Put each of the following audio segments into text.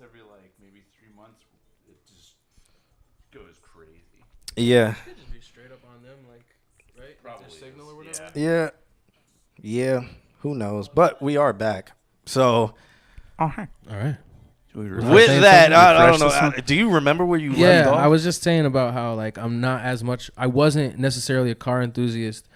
every like maybe 3 months, it just goes crazy. Yeah. You could just be straight up on them, like, right? Probably Their signal or is, whatever. Yeah. Yeah. Who knows? But we are back. So All right. with that, I don't know. Do you remember where you left off? I was just saying about how like I'm not as much. I wasn't necessarily a car enthusiast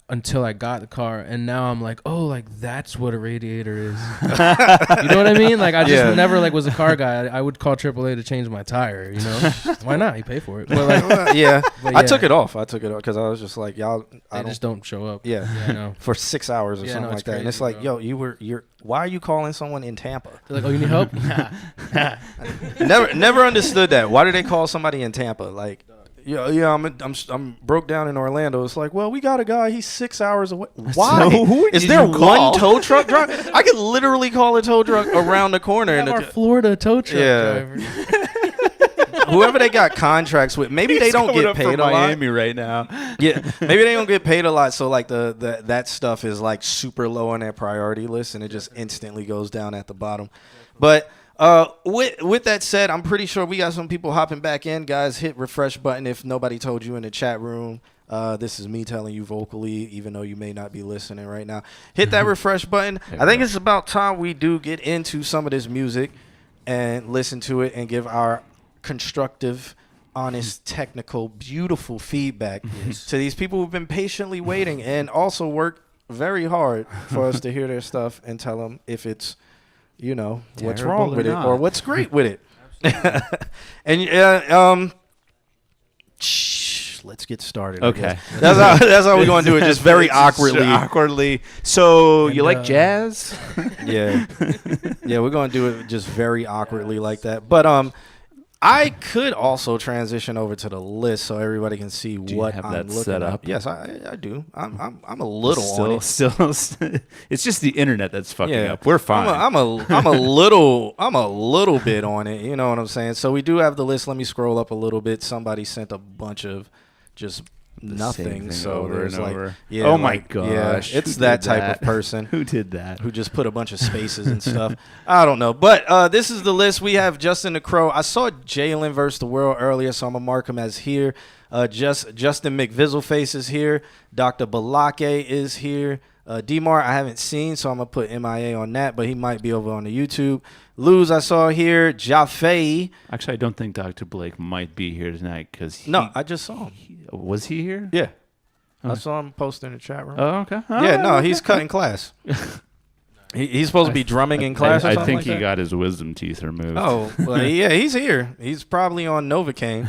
until I got the car, and now I'm like, oh, like that's what a radiator is. You know what I mean? Like I just never like was a car guy. I would call AAA to change my tire. You know, why not? You pay for it. But like, yeah. but I took it off because I was just like, y'all. They just don't show up. Yeah, I know. for 6 hours or Yeah, something no, like that, and it's crazy, like, bro. yo, you're. Why are you calling someone in Tampa? They're like, oh, you need help? Never understood that. Why do they call somebody in Tampa? Like, yeah, I'm broke down in Orlando. It's like, well, we got a guy. He's 6 hours away. Why? So who Is did there you one call? tow truck driver? I could literally call a tow truck around the corner. We And have our Florida tow truck driver. whoever they got contracts with, maybe they don't get paid a lot. Miami right now. Yeah, maybe they don't get paid a lot. So like the that stuff is like super low on their priority list, and it just instantly goes down at the bottom. But with that said, I'm pretty sure we got some people hopping back in. Guys, hit refresh button if nobody told you in the chat room. This is me telling you vocally, even though you may not be listening right now. Hit that refresh button. I think it's about time we do get into some of this music and listen to it and give our constructive, honest, technical, beautiful feedback to these people who've been patiently waiting and also work very hard for us to hear their stuff and tell them if it's, you know, what's wrong with it or what's great with it. And let's get started. Okay. That's how we're going to do it, just very awkwardly. So And, you like jazz? Yeah. Yeah, we're going to do it just very awkwardly like that. But I could also transition over to the list so everybody can see what have I'm that looking set at. up? Yes, I do. I'm a little on it. Still, it's just the internet that's fucking up. We're fine. I'm a little bit on it. You know what I'm saying? So we do have the list. Let me scroll up a little bit. Somebody sent a bunch of just nothing. So there's like, yeah. Oh my gosh, yeah, it's who that did type that? of person. Who did that? Who just put a bunch of spaces and stuff. I don't know. But this is the list. We have Justin the Crow. I saw Jalen versus the World earlier, so I'm going to mark him as here. Justin McVizzleface is here. Dr. Balake is here. D-Mar I haven't seen, so I'm going to put MIA on that, but he might be over on the YouTube. Luz I saw here. Jaffe. Actually, I don't think Dr. Blake might be here tonight because No, I just saw him. Was he here? Yeah. I saw him post in the chat room. Oh, okay. Yeah, no, he's cutting class. He's supposed to be drumming in class or I something think like he that? got his wisdom teeth removed. Oh, well, yeah, he's here. He's probably on Novocaine,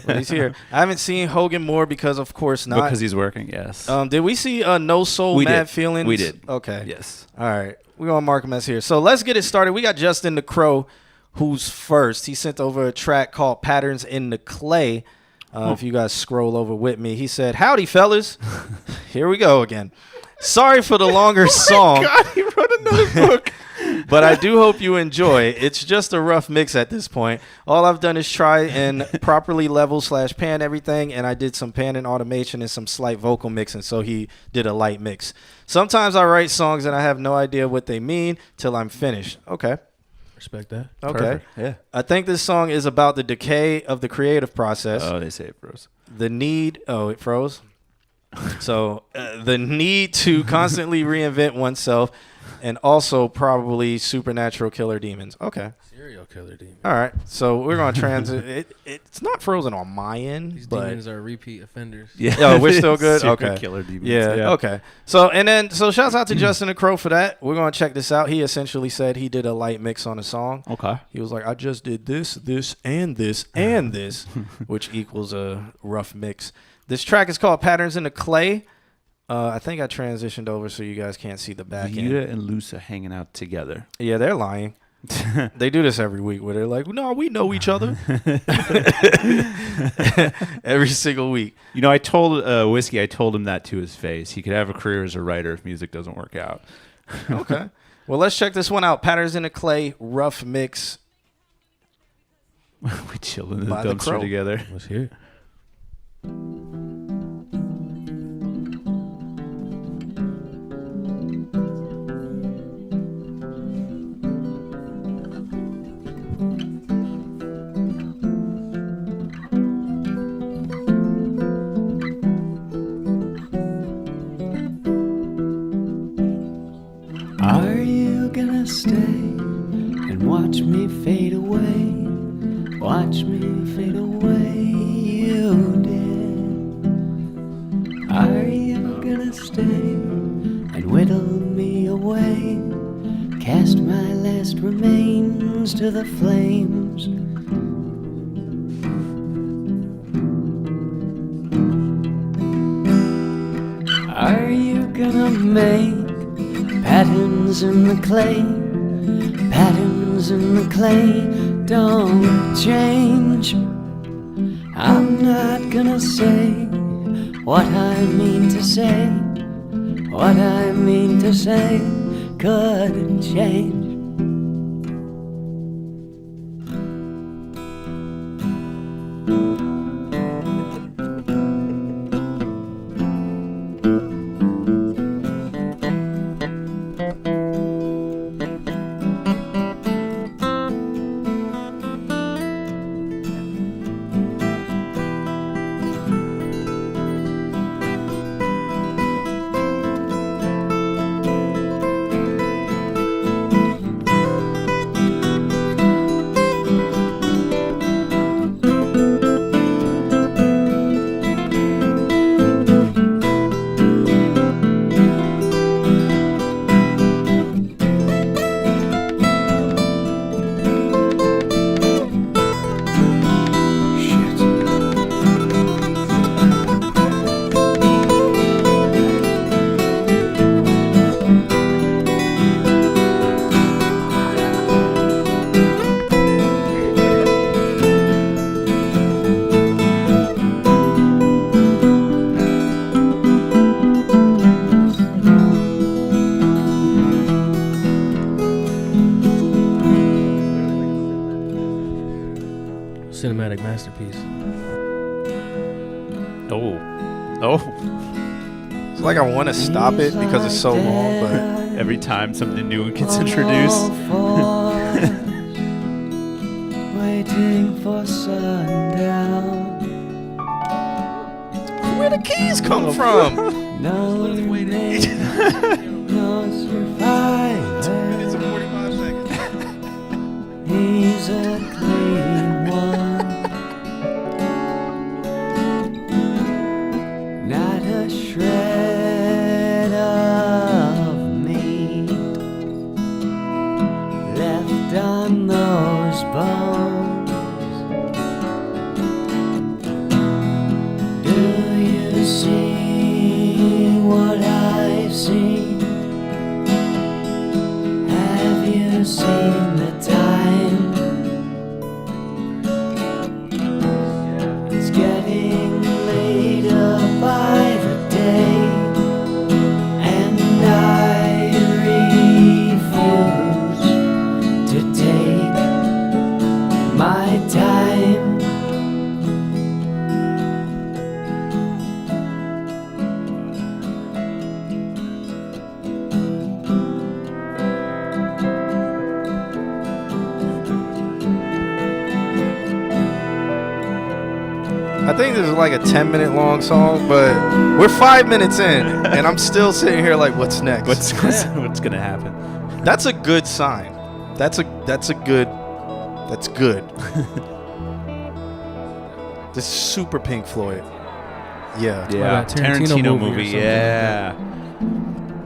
but he's here. I haven't seen Hogan Moore because, of course, not. Because he's working, yes. Did we see No Soul We Mad did. Feelings? We did. Okay. Yes. All right. We're going to mark him as here. So let's get it started. We got Justin the Crow, who's first. He sent over a track called Patterns in the Clay. If you guys scroll over with me, he said, "Howdy, fellas." Here we go again. Sorry for the longer song. God, he wrote another book. But I do hope you enjoy. It's just a rough mix at this point. All I've done is try and properly level/pan everything, and I did some panning automation and some slight vocal mixing, so he did a light mix. Sometimes I write songs and I have no idea what they mean till I'm finished. Okay. Respect that. Okay. Perfect. Yeah. I think this song is about the decay of the creative process. Oh, they say it froze. The need. Oh, it froze. So the need to constantly reinvent oneself, and also probably supernatural killer demons. Okay. Serial killer demon. All right. So we're going to transit. It's not frozen on my end, These but demons are repeat offenders. Yeah. Oh, we're still good? Super Okay. killer demons. yeah. Okay. So shouts out to Justin the Crow for that. We're going to check this out. He essentially said he did a light mix on a song. Okay. He was like, I just did this, and this, and this, which equals a rough mix. This track is called Patterns in the Clay. I think I transitioned over so you guys can't see the back end. Vita and Lusa hanging out together. Yeah, they're lying. They do this every week where they're like, no, we know each other. Every single week. You know, I told Whiskey, I told him that to his face. He could have a career as a writer if music doesn't work out. Okay. Well, let's check this one out. Patterns in the Clay, rough mix. We chill in the By the dumpster Crow. together. Let's hear it. me fade away. Watch me fade away. You did. Are you gonna stay and whittle me away? Cast my last remains to the flames. Are you gonna make patterns in the clay? Patterns in the clay don't change. I'm not gonna say what I mean to say. What I mean to say could change. Cinematic masterpiece. Oh. Oh. It's like I want to stop it because it's so long, but Every time something new gets introduced. Waiting for sundown. where the keys come from? No remains, no survivor. It's a 45 seconds. He's a clean one, not a shred of meat left on those bones. Do you see what I've seen? Have you seen the time? It's getting later by the day, and I refuse to take my time. I think this is like a 10-minute long song, but we're 5 minutes in, and I'm still sitting here like, what's next? What's gonna happen? That's a good sign. That's good. This is super Pink Floyd. Yeah. Yeah, that Tarantino movie or movie. something like Yeah.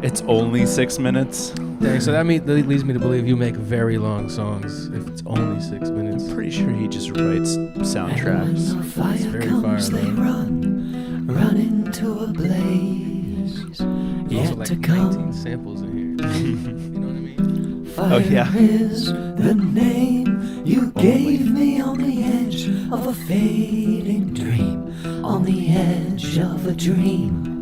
It's only 6 minutes. Dang, so that leads me to believe you make very long songs if it's only 6 minutes. Pretty sure he just writes soundtracks. When the fire very comes, fire, they man. run into a blaze. Also Yet like to 19 come, samples in here. You know what I mean? fire Oh, yeah. is the name you gave me on the edge of a fading dream. On the edge of a dream.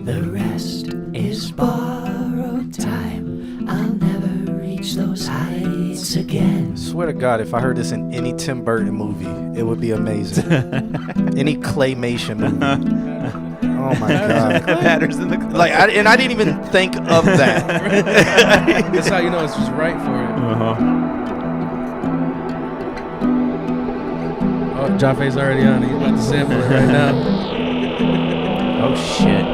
The rest is borrowed time. I'll never reach those heights again. Swear to God, if I heard this in any Tim Burton movie, it would be amazing. Any claymation movie. Oh my God. Patterns in the Like, I didn't even think of that. That's how you know it's just right for it. Oh, Jaffe's already on it. He's about to sample it right now. Oh shit.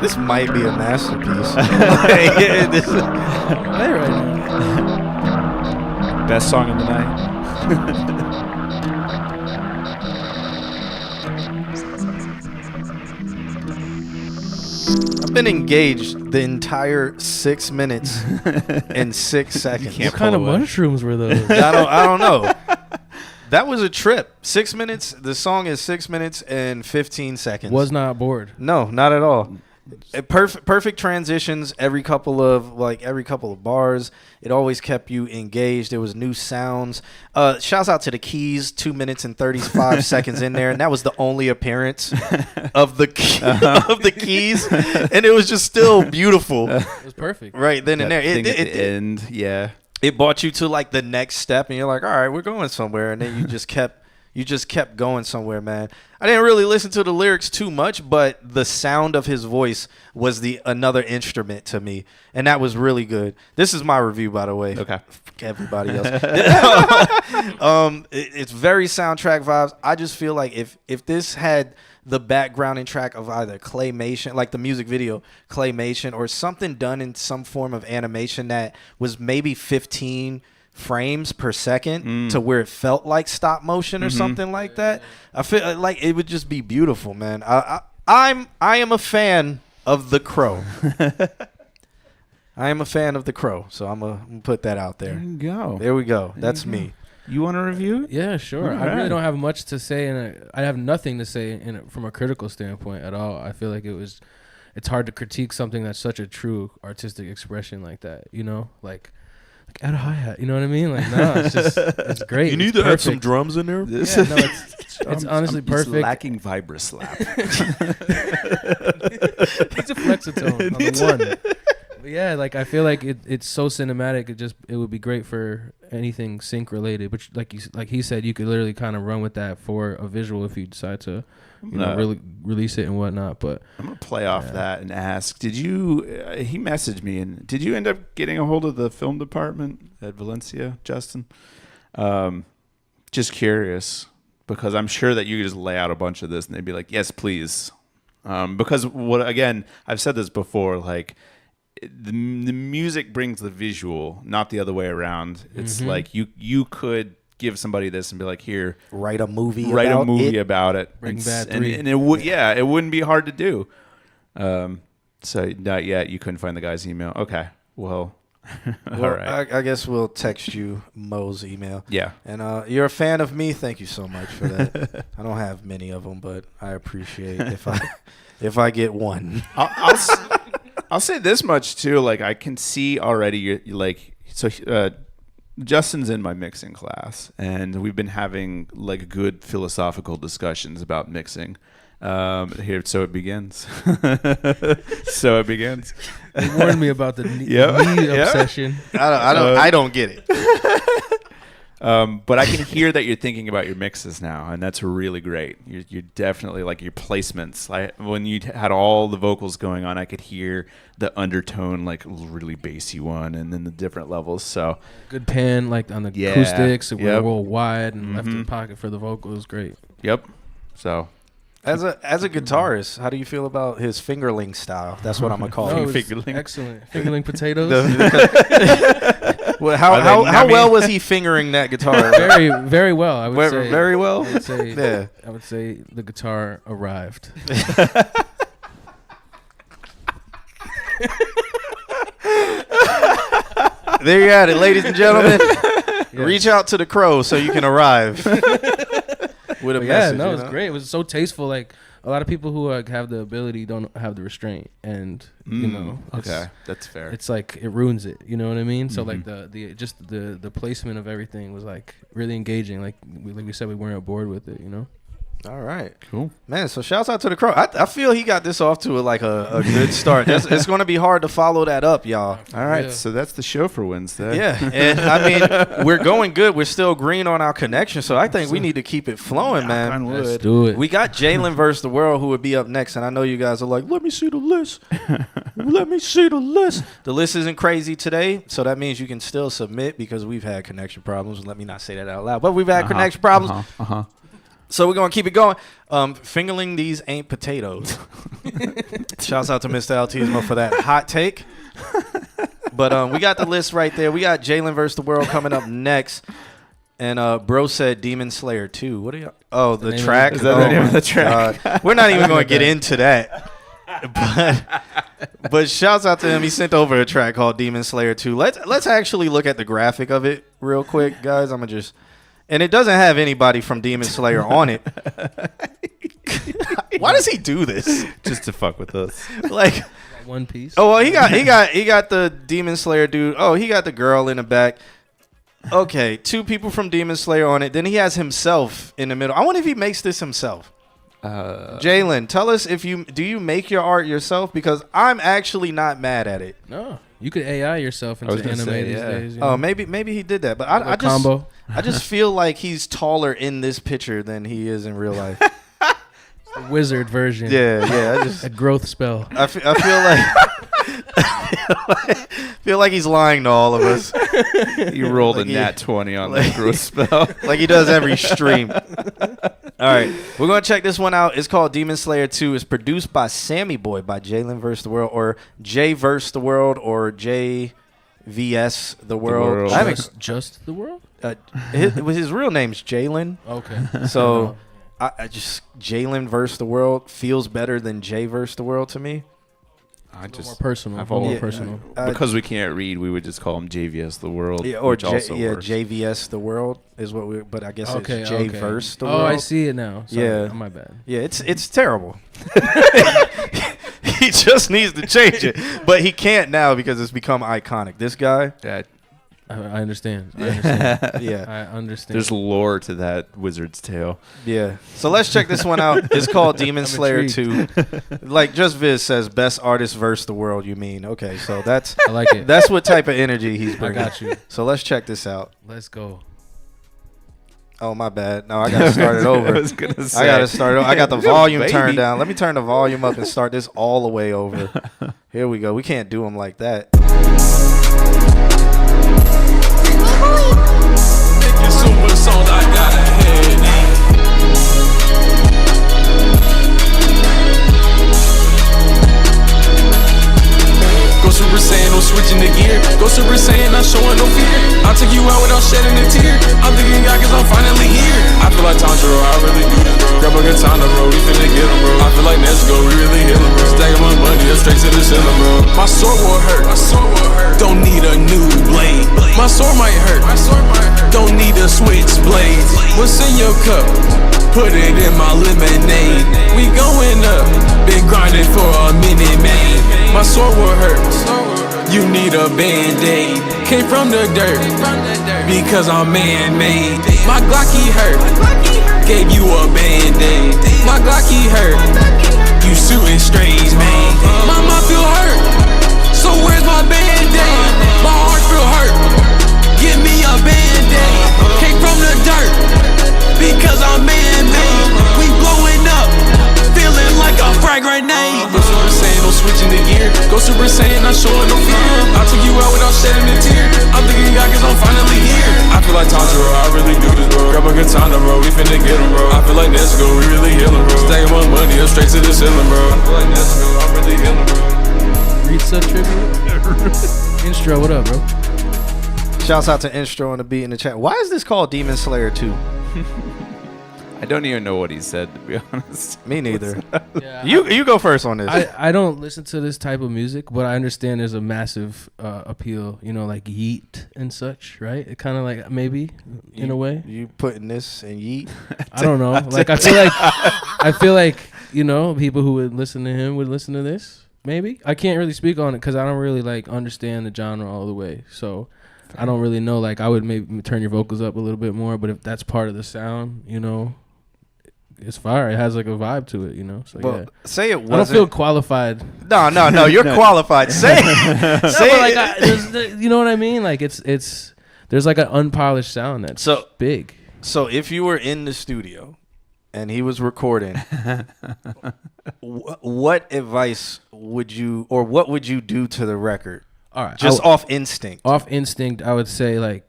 This might be a masterpiece. Yeah, this- Play right now. Best song of the night. I've been engaged the entire 6 minutes and 6 seconds. can't What kind of pull away. mushrooms were those? I don't know. That was a trip. 6 minutes. The song is 6 minutes and 15 seconds. Was not bored. No, not at all. Perfect transitions every couple of bars. It always kept you engaged. There was new sounds. Shouts out to the keys. 2 minutes and 35 seconds in there, and that was the only appearance of the of the keys, and it was just still beautiful. It was perfect. Right then and there. Thing at the end, yeah. It brought you to like the next step, and you're like, all right, we're going somewhere, and then you just kept going somewhere, man. I didn't really listen to the lyrics too much, but the sound of his voice was another instrument to me, and that was really good. This is my review, by the way. Okay. Fuck everybody else. It's very soundtrack vibes. I just feel like if this had the backgrounding track of either claymation, like the music video claymation, or something done in some form of animation that was maybe 15 frames per second to where it felt like stop motion or something like that, I feel like it would just be beautiful, man. I am a fan of The Crow. I am a fan of The Crow, so I'm gonna put that out there. There you go. There we go. That's me. You want to review? Yeah, sure. All I really right. don't have much to say, and I have nothing to say from a critical standpoint at all. I feel like it's hard to critique something that's such a true artistic expression like that. You know, like add a hi hat. You know what I mean? Like, no, it's great. You need It's to add some perfect. drums in there. Yeah, no, it's honestly perfect. lacking vibroslap. It's a flexitone on the one. But yeah, like I feel like it's so cinematic. It would be great for anything sync related. But like he said, you could literally kind of run with that for a visual if you decide to, really release it and whatnot. But I'm gonna play off that and ask: did you? He messaged me, and did you end up getting a hold of the film department at Valencia, Justin? Just curious, because I'm sure that you could just lay out a bunch of this, and they'd be like, "Yes, please." Because I've said this before, like. The music brings the visual, not the other way around. It's like you could give somebody this and be like, here, Write a movie about it. Breaking and, Bad and, 3. and it wouldn't be hard to do. So not yet. You couldn't find the guy's email. Okay, well, all right. I guess we'll text you Mo's email. Yeah. And you're a fan of me. Thank you so much for that. I don't have many of them, but I appreciate if I get one. I'll say this much too. Like I can see already. You're like so. Justin's in my mixing class, and we've been having like good philosophical discussions about mixing. Here, so it begins. So it begins. they warned me about the knee obsession. I don't get it. But I can hear that you're thinking about your mixes now, and that's really great. You're definitely like your placements. When you had all the vocals going on, I could hear the undertone, like really bassy one, and then the different levels. So Good pan, like on the acoustics, it went real wide and left the pocket for the vocals. Great. Yep. So As a guitarist, how do you feel about his fingerling style? That's what I'm gonna call No, it. it was fingerling. excellent. Fingerling potatoes. Well, how well was he fingering that guitar? very, very well. I would say. Very well. I would say. Yeah. I would say the guitar arrived. There you have it, ladies and gentlemen. Yes. Reach out to the Crow so you can arrive with a But yeah, message. no, you it was know? great. It was so tasteful. Like a lot of people who have the ability don't have the restraint, and you know, okay, that's fair. it's like it ruins it. You know what I mean? So like the placement of everything was like really engaging. Like we said, we weren't bored with it. You know. All right, Cool. man. So shouts out to the Crow. I feel he got this off to a good start. It's going to be hard to follow that up, y'all. All right, Yeah. so that's the show for Wednesday. Yeah, and I mean we're going good. We're still green on our connection, so I think we need to keep it flowing, Knock on man. wood. Let's do it. We got Jalen versus the world, who would be up next, and I know you guys are like, let me see the list. Let me see the list. The list isn't crazy today, so that means you can still submit because we've had connection problems. Let me not say that out loud, but we've had connection problems. So we're going to keep it going. Fingerling these ain't potatoes. Shouts out to Mr. Altismo for that hot take. But we got the list right there. We got Jalen vs. the World coming up next. And bro said Demon Slayer 2. What are you? Oh, the track. Is that the name of the track? We're not even going to get into that. But shouts out to him. He sent over a track called Demon Slayer 2. Let's actually look at the graphic of it real quick, guys. I'm gonna just, and it doesn't have anybody from Demon Slayer on it. Why does he do this? Just to fuck with us. Like One Piece. Oh well, he got the Demon Slayer dude. Oh, he got the girl in the back. Okay, 2 people from Demon Slayer on it. Then he has himself in the middle. I wonder if he makes this himself. Jalen, tell us if do you make your art yourself? Because I'm actually not mad at it. No, you could AI yourself into anime these days. You know? Oh, maybe he did that, but I just feel like he's taller in this picture than he is in real life. The wizard version. Yeah. I just a growth spell. I feel like he's lying to all of us. You rolled a nat 20 on that growth spell. Like he does every stream. All right, we're going to check this one out. It's called Demon Slayer 2. It's produced by Sammy Boy, by Jalen vs. the World, or J vs. the World, or JVS the World. Just the World? His real name's Jalen. Okay. So I just, Jalen vs. the World feels better than J vs. the World to me. More personal. More personal. Because we can't read, we would just call him JVS the World. Yeah, or works. JVS the World is what we. But I guess it's J verse the World. Oh, I see it now. Sorry, yeah, my bad. Yeah, it's terrible. He just needs to change it, but he can't now because it's become iconic. This guy. I understand. Yeah. I understand. There's lore to that wizard's tale. Yeah. So let's check this one out. It's called Demon Slayer 2. Like Just Viz says, best artist versus the world, you mean. Okay, so that's I like it. That's what type of energy he's bringing. I got you. So let's check this out. Let's go. Oh, my bad. No, I got to start it over. I was going to say. I got to start it over. I got the volume Baby. turned down. Let me turn the volume up and start this all the way over. Here we go. We can't do them like that. Super songs, I got a headache. Go Super Saiyan, no switching the gear. Go Super Saiyan, not showing no fear. I'll take you out without shedding a tear. I'm thinking God, cause I'm finally here. I feel like Tanjiro, I really do this, bro. Grab a katana, bro, we finna get him, bro. I feel like Nezuko, we really heal him, bro. Stacking my money up straight to the ceiling, bro. My sword will hurt, don't need a new blade. My sword might hurt, don't need to switch blades. What's in your cup? Put it in my lemonade. We going up, been grinding for a minute, man. My sword will hurt, you need a band-aid. Came from the dirt, because I'm man-made. My Glocky hurt, gave you a band-aid. My Glocky hurt, you shooting strays, man. My mind feel hurt, so where's my band-aid? My heart feel hurt, give me a band-aid. Came from the dirt, because I'm man-made. We blowing up, feeling like a frag grenade. Go Super Saiyan, no switching the gear. Go Super Saiyan, not showing no fear. I'll take you out without shedding a tear. I'm thinking God, cause I'm finally here. I feel like Tanjiro, I really do this, bro. Grab a katana, bro, we finna get him, bro. I feel like Nezuko, we really heal him, bro. Stacking my money up straight to the ceiling, bro. I feel like Nezuko, I'm really healing, bro. Read sub tribute. Instro, what up, bro? Shouts out to Instro on the beat in the chat. Why is this called Demon Slayer 2? I don't even know what he said, to be honest. Me neither. Yeah, You go first on this. I don't listen to this type of music, but I understand there's a massive appeal, you know, like Yeet and such, right? It kind of like maybe in a way. You putting this in Yeet? I don't know. Like I feel like you know people who would listen to him would listen to this. Maybe I can't really speak on it because I don't really like understand the genre all the way. So I don't really know. Like I would maybe turn your vocals up a little bit more, but if that's part of the sound, you know. It's fire. It has like a vibe to it, you know. So Well, yeah. say it wasn't. I don't feel qualified. No. You're qualified. Say it. Say No, but it. like you know what I mean? Like it's there's like an unpolished sound that's So- big. So if you were in the studio and he was recording, what advice would you, or what would you do to the record? All right, Just off instinct. off instinct, I would say like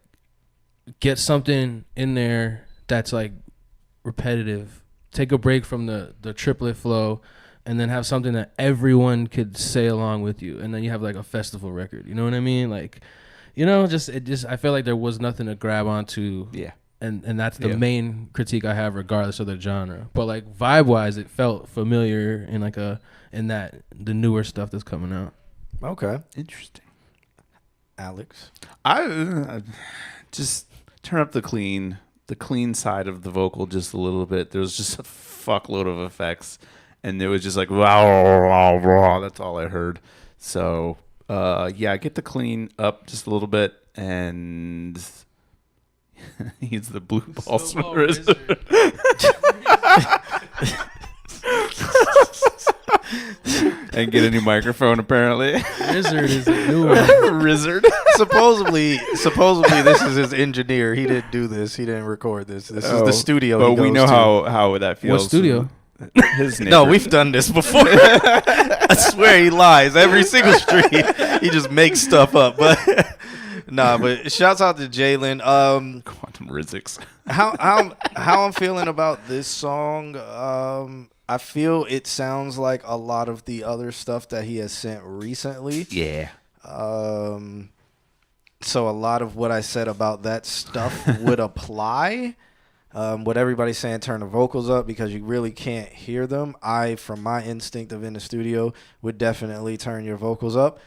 get something in there that's like repetitive. Take a break from the triplet flow. and then have something that everyone could say along with you, and then you have like a festival record. You know what I mean? Like, I feel like there was nothing to grab onto. Yeah. And that's the main critique I have, regardless of the genre. But like vibe wise, it felt familiar in like the newer stuff that's coming out. Okay. Interesting. Alex. I just turn up the clean side of the vocal just a little bit. There was just a fuckload of effects, and it was just like wow, that's all I heard. So get the clean up just a little bit, and he's the blue ball swimmer. And get a new microphone apparently. Wizard is a new one. Wizard. Supposedly this is his engineer. He didn't do this. He didn't record this. This is the studio. But he we goes know to. how that feels. What studio? His neighbor. No, we've done this before. I swear he lies. Every single street, he just makes stuff up. But but shouts out to Jalen. Quantum Rizix. How I'm feeling about this song. I feel it sounds like a lot of the other stuff that he has sent recently. Yeah. So a lot of what I said about that stuff would apply. What everybody's saying, turn the vocals up because you really can't hear them. From my instinct of in the studio, would definitely turn your vocals up.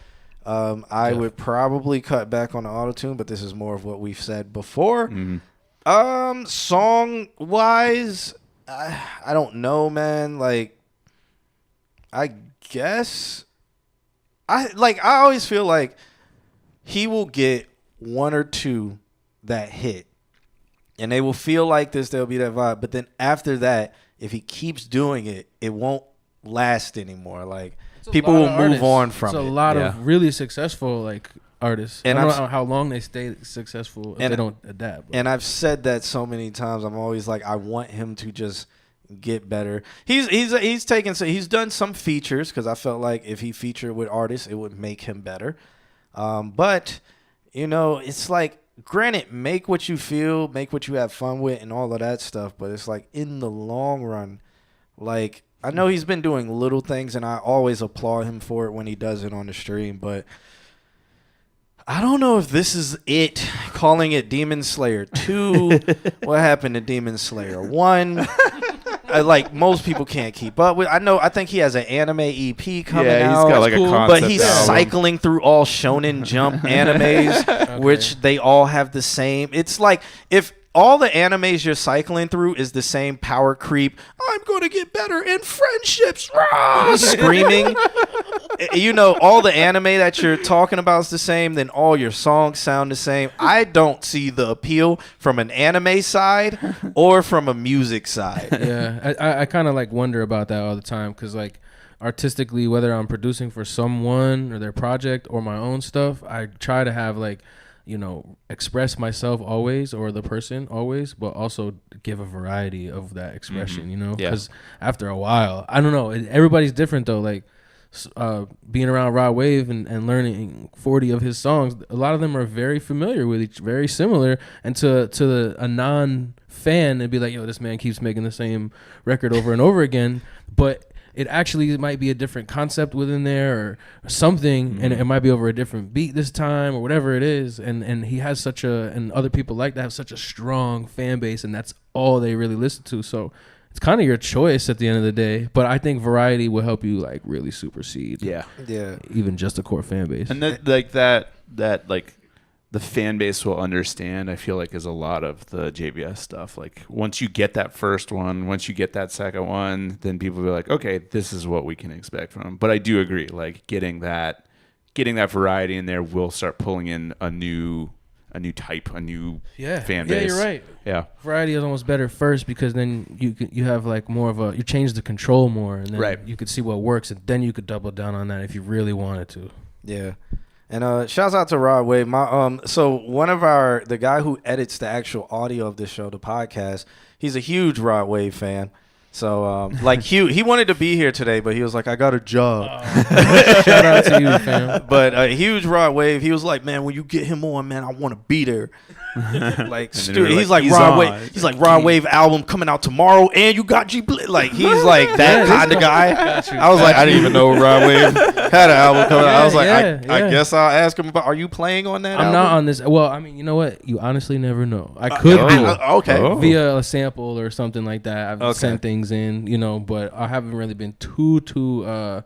I would probably cut back on the auto-tune, but this is more of what we've said before. Mm-hmm. Song-wise, I don't know, man. Like, I guess I always feel like he will get one or two that hit, and they will feel like this. There'll be that vibe, but then after that, if he keeps doing it, it won't last anymore. Like, people will move on from it. It's a lot of really successful like artists. And I don't know how long they stay successful if they don't adapt. And I've said that so many times. I'm always like, I want him to just get better. He's done some features because I felt like if he featured with artists, it would make him better. But it's like, granted, make what you feel, make what you have fun with, and all of that stuff. But it's like, in the long run, like, I know he's been doing little things, and I always applaud him for it when he does it on the stream, but I don't know if this is it. Calling it Demon Slayer 2. What happened to Demon Slayer 1? Like, most people can't keep up with. I think he has an anime EP coming out. Yeah, he's got like a concept but he's album. cycling through all Shonen Jump animes, which they all have the same. It's like, if all the animes you're cycling through is the same power creep, I'm going to get better in friendships, rah, screaming. All the anime that you're talking about is the same, then all your songs sound the same. I don't see the appeal from an anime side or from a music side. Yeah, I kind of like wonder about that all the time because like artistically, whether I'm producing for someone or their project or my own stuff, I try to have like, express myself always or the person always, but also give a variety of that expression, because after a while, I don't know, everybody's different though. Like being around Rod Wave and learning 40 of his songs, a lot of them are very familiar with very similar. And to a non-fan, it'd be like, yo, this man keeps making the same record over and over again. But it actually might be a different concept within there or something, and it might be over a different beat this time or whatever it is. And he has and other people like that have such a strong fan base, and that's all they really listen to. So it's kind of your choice at the end of the day. But I think variety will help you like really supersede. Yeah. Even just a core fan base. And that the fan base will understand, I feel like, is a lot of the JBS stuff. Like, once you get that first one, once you get that second one, then people will be like, okay, this is what we can expect from them. But I do agree, like, getting that variety in there will start pulling in a new type, a new fan base. Yeah, you're right. Yeah. Variety is almost better first because then you have like more of you change the control more, and then you could see what works, and then you could double down on that if you really wanted to. Yeah. And shouts out to Rod Wave. So one of the guy who edits the actual audio of this show, the podcast, he's a huge Rod Wave fan. So like he wanted to be here today, but he was like, I got a job. Shout out to you, fam. But a huge Rod Wave. He was like, man, when you get him on, man, I want to be there. Like, he's like Rod Wave. He's like Rod Wave album coming out tomorrow, and you got G. Like, he's like that kind of guy. I was like, I didn't even know Rod Wave had an album coming out. I was like, I guess I'll ask him about. Are you playing on that? I'm not on this. Well, I mean, you know what? You honestly never know. I could via a sample or something like that. I've sent things in, you know, but I haven't really been too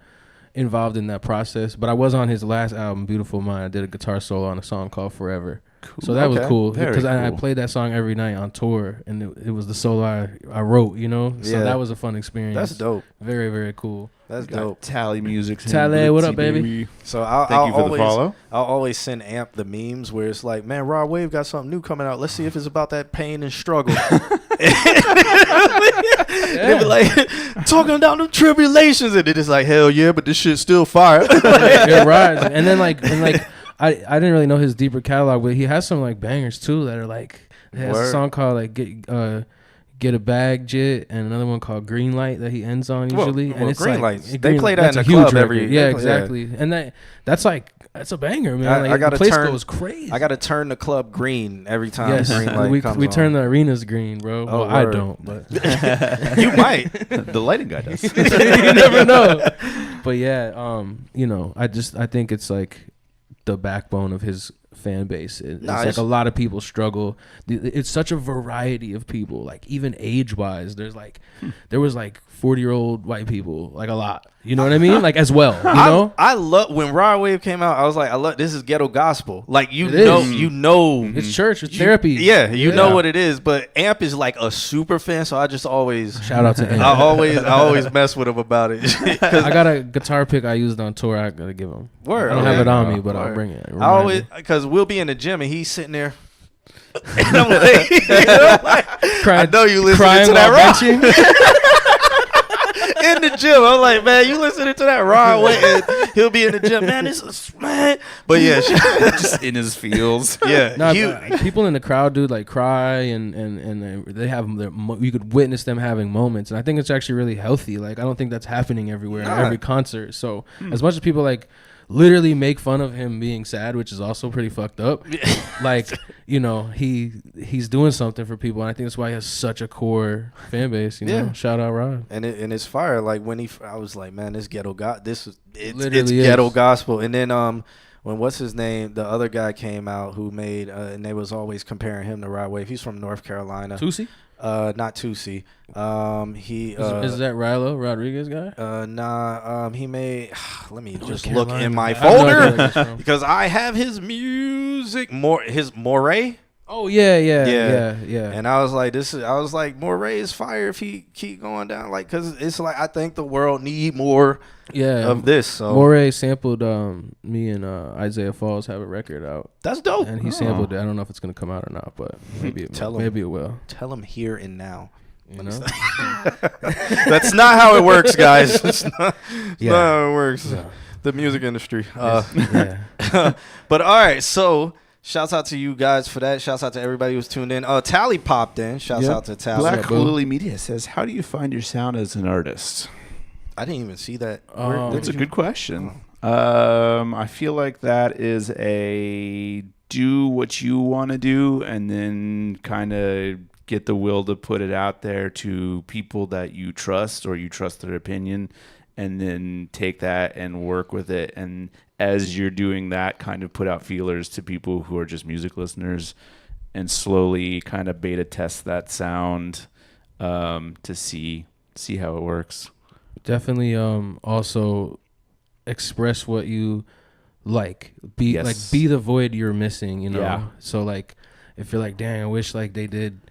involved in that process. But I was on his last album, Beautiful Mind. I did a guitar solo on a song called Forever. Cool. So that was cool because I played that song every night on tour, and it was the solo I wrote, you know. So that was a fun experience. That's dope. Very, very cool. That's dope. Tally music. Tally, what up, baby? So Thank you for the follow. I'll always send Amp the memes where it's like, man, Rod Wave got something new coming out. Let's see if it's about that pain and struggle. They be like talking down the tribulations, and it is like, hell yeah, but this shit's still fire. It rides. And then like I didn't really know his deeper catalog, but he has some like bangers too that are like, he has a song called like Get a Bag Jit, and another one called Green Light that he ends on usually. And it's Green like, Lights. They play that in the club every. Yeah, exactly. And that's a banger, man. I gotta the place turn, goes crazy. I gotta turn the club green every time. Yes, Green light comes we on. turn the arenas green, bro. Oh, well, I word. don't, but You might. The lighting guy does. you never know. But yeah, you know, I think it's like the backbone of his fan base. It's like a lot of people struggle. It's such a variety of people, like even age wise. There was like 40-year-old white people, like a lot. You know what I mean? Like as well. You know? I love when Rod Wave came out. I was like, I love this is ghetto gospel. Like you know, it's church, it's therapy. Yeah, you know what it is. But Amp is like a super fan, so I just always shout out to Amp. I always mess with him about it. I got a guitar pick I used on tour. I gotta give him. Word. I don't have it on me, but I'll bring it. I always because we'll be in the gym and he's sitting there. And I'm like, crying, I know you listening to that rock. In the gym, I'm like, man, you listening to that Rod Wave? And he'll be in the gym, man. This is man, but yeah, Just in his feels. yeah. No, people in the crowd, dude, like cry and they have you could witness them having moments, and I think it's actually really healthy. Like I don't think that's happening everywhere in every concert. So as much as people like literally make fun of him being sad, which is also pretty fucked up. Like, you know, he's doing something for people, and I think that's why he has such a core fan base. You know, shout out Rod. And it's fire. Like when I was like, man, this ghetto it's literally ghetto gospel. And then when what's his name, the other guy came out who made and they was always comparing him to Rod Wave. He's from North Carolina. Tusi? Not Tusi. He is that Rilo Rodriguez guy? Nah. He made. Let me just Carolina. look in my I have no idea folder where that's from. because I have his music. His Moray. Oh yeah. And I was like, Moray is fire if he keep going down. Like, cause it's like I think the world need more of this. So Moray sampled me and Isaiah Falls have a record out. That's dope. And he sampled it. I don't know if it's gonna come out or not, but maybe maybe it will. Tell him here and now. You know? That's not how it works, guys. That's not how it works. Yeah. The music industry. But all right, so shouts out to you guys for that. Shouts out to everybody who's tuned in. Tally popped in. Shouts out to Tally. Black Lily Media says, how do you find your sound as an artist? I didn't even see that. That's a good question. I feel like that is a do what you want to do and then kind of get the will to put it out there to people that you trust or you trust their opinion, and then take that and work with it. And as you're doing that, kind of put out feelers to people who are just music listeners and slowly kind of beta test that sound to see how it works. Definitely also express what you like. Be the void you're missing, you know? Yeah. So like if you're like, dang, I wish like they did,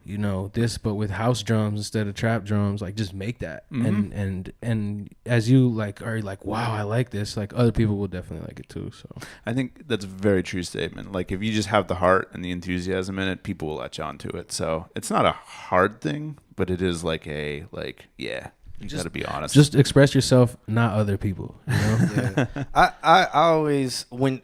you know, this but with house drums instead of trap drums, like just make that. And as you like are like, wow, I like this, like other people will definitely like it too. So I think that's a very true statement. Like if you just have the heart and the enthusiasm in it, people will latch on to it. So it's not a hard thing, but it is like you got to be honest. Just express yourself, not other people. You know? I always when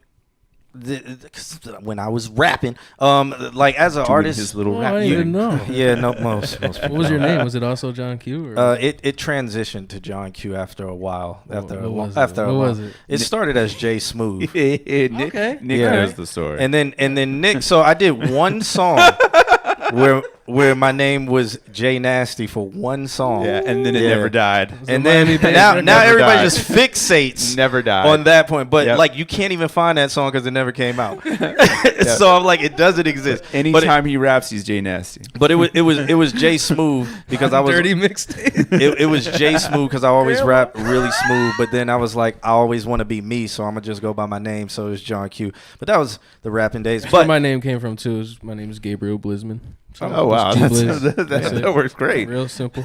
when I was rapping, like as an artist, his little Oh, rap. I didn't even know. yeah, no, most What people was your don't. name? Was it also John Q? Or It transitioned to John Q after a while. What was it? After What a while. was it? It started as Jay Smooth, Nick, Okay. Nick Yeah. knows the story. and then Nick. So I did one song where my name was Jay Nasty for one song. yeah, and then it Yeah. never died. And the then Miami Bass now record? now Never everybody died. just fixates Never died. on that point, but Yep. like you can't even find that song because it never came out. So I'm like, it doesn't exist. Anytime he raps, he's Jay Nasty. But it was Jay Smooth because I was dirty mixtape. it was Jay Smooth because I always rap really smooth. But then I was like, I always want to be me, so I'm gonna just go by my name. So it was John Q. But that was the rapping days. That's where But my name came from too. My name is Gabriel Blisman. So Oh wow, just G Blizz. that That's it. works great. Real simple.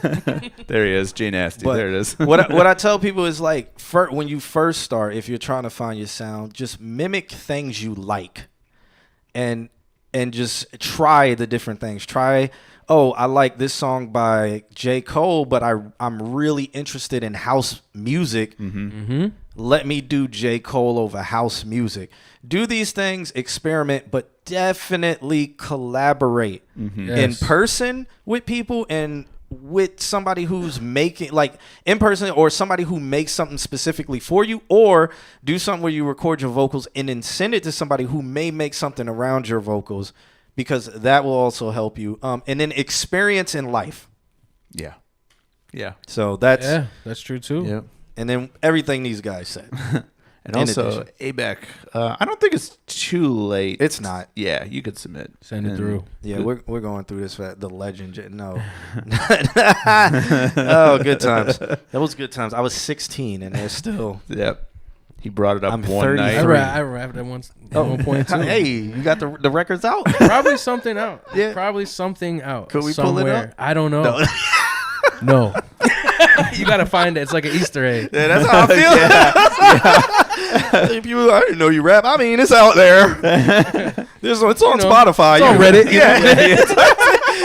There he is, Jay Nasty. But there it is. what I tell people is like, when you first start, if you're trying to find your sound, just mimic things you like, and just try the different things. Try, oh, I like this song by J. Cole, but I'm really interested in house music. Mm-hmm. Let me do J. Cole over house music. Do these things, experiment, but definitely collaborate in Yes. person with people and with somebody who's making, like in person, or somebody who makes something specifically for you, or do something where you record your vocals and then send it to somebody who may make something around your vocals, because that will also help you. And then experience in life. Yeah. Yeah. So that's, Yeah, that's true too. Yep. and then everything these guys said. And In also, addition. ABEC, I don't think it's too late. It's not. Yeah, you could submit. Send it And- through. Yeah, we're going through this for the legend. No. Oh, good times. That was good times. I was 16 and they're still. Yep. He brought it up I'm one 33. night. I rapped at one point too. Hey, you got the records out? Probably something out. Yeah. Probably something out. Could we pull it somewhere. up? I don't know. No. You gotta find it. It's like an Easter egg. Yeah, that's how I feel. If you, I didn't know you rap. I mean, it's out there. It's on Spotify. It's on You- Reddit. Yeah,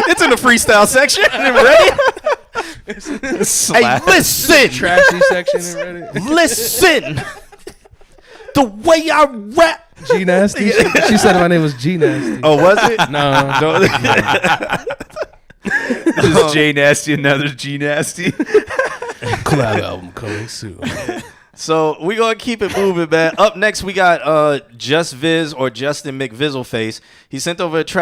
it's in the freestyle section. Reddit. Hey, listen, Trashy section in Reddit. listen. The way I rap. G Nasty. She said my name was G Nasty. Oh, was it? No. This is Jay Nasty, another G Nasty. Collab album coming soon. So we gonna keep it moving, man. Up next, we got Just Viz or Justin McVizzleface. He sent over a track